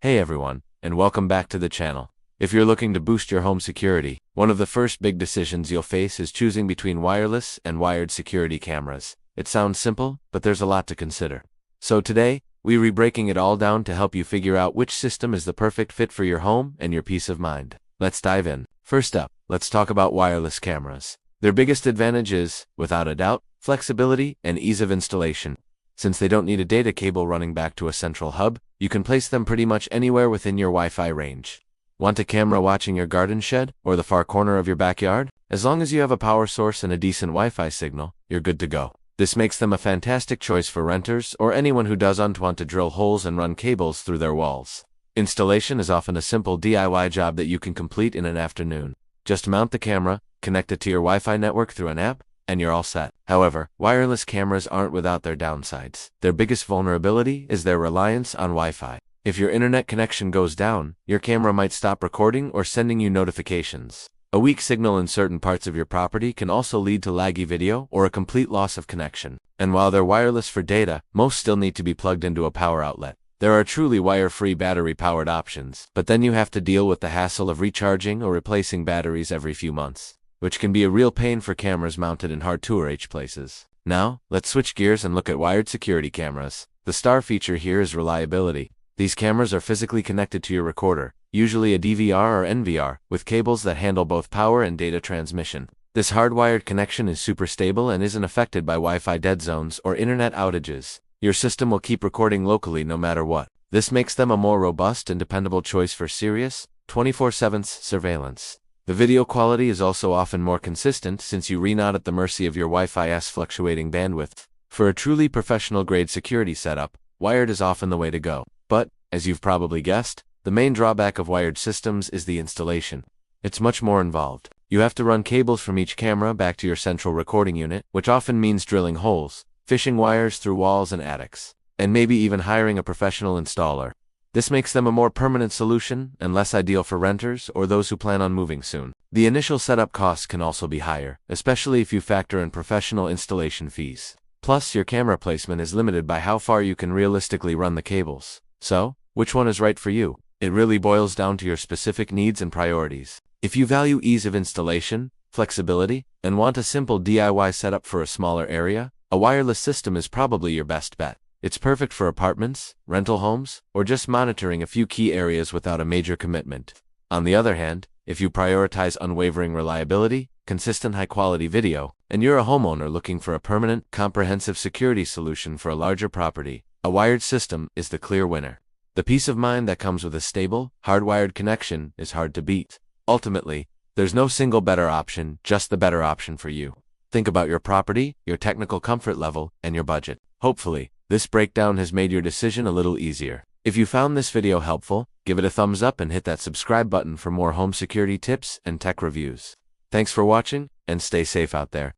Hey everyone, and welcome back to the channel. If you're looking to boost your home security, one of the first big decisions you'll face is choosing between wireless and wired security cameras. It sounds simple, but there's a lot to consider. So today, we're breaking it all down to help you figure out which system is the perfect fit for your home and your peace of mind. Let's dive in. First up, let's talk about wireless cameras. Their biggest advantage is, without a doubt, flexibility and ease of installation. Since they don't need a data cable running back to a central hub, you can place them pretty much anywhere within your Wi-Fi range. Want a camera watching your garden shed or the far corner of your backyard? As long as you have a power source and a decent Wi-Fi signal, you're good to go. This makes them a fantastic choice for renters or anyone who doesn't want to drill holes and run cables through their walls. Installation is often a simple DIY job that you can complete in an afternoon. Just mount the camera, connect it to your Wi-Fi network through an app, and you're all set. However, wireless cameras aren't without their downsides. Their biggest vulnerability is their reliance on Wi-Fi. If your internet connection goes down, your camera might stop recording or sending you notifications. A weak signal in certain parts of your property can also lead to laggy video or a complete loss of connection. And while they're wireless for data, most still need to be plugged into a power outlet. There are truly wire-free battery-powered options, but then you have to deal with the hassle of recharging or replacing batteries every few months, which can be a real pain for cameras mounted in hard-to-reach places. Now, let's switch gears and look at wired security cameras. The star feature here is reliability. These cameras are physically connected to your recorder, usually a DVR or NVR, with cables that handle both power and data transmission. This hardwired connection is super stable and isn't affected by Wi-Fi dead zones or internet outages. Your system will keep recording locally no matter what. This makes them a more robust and dependable choice for serious, 24/7 surveillance. The video quality is also often more consistent since you're not at the mercy of your Wi-Fi's fluctuating bandwidth. For a truly professional-grade security setup, wired is often the way to go. But, as you've probably guessed, the main drawback of wired systems is the installation. It's much more involved. You have to run cables from each camera back to your central recording unit, which often means drilling holes, fishing wires through walls and attics, and maybe even hiring a professional installer. This makes them a more permanent solution and less ideal for renters or those who plan on moving soon. The initial setup costs can also be higher, especially if you factor in professional installation fees. Plus, your camera placement is limited by how far you can realistically run the cables. So, which one is right for you? It really boils down to your specific needs and priorities. If you value ease of installation, flexibility, and want a simple DIY setup for a smaller area, a wireless system is probably your best bet. It's perfect for apartments, rental homes, or just monitoring a few key areas without a major commitment. On the other hand, if you prioritize unwavering reliability, consistent high-quality video, and you're a homeowner looking for a permanent, comprehensive security solution for a larger property, a wired system is the clear winner. The peace of mind that comes with a stable, hardwired connection is hard to beat. Ultimately, there's no single better option, just the better option for you. Think about your property, your technical comfort level, and your budget. Hopefully, this breakdown has made your decision a little easier. If you found this video helpful, give it a thumbs up and hit that subscribe button for more home security tips and tech reviews. Thanks for watching, and stay safe out there.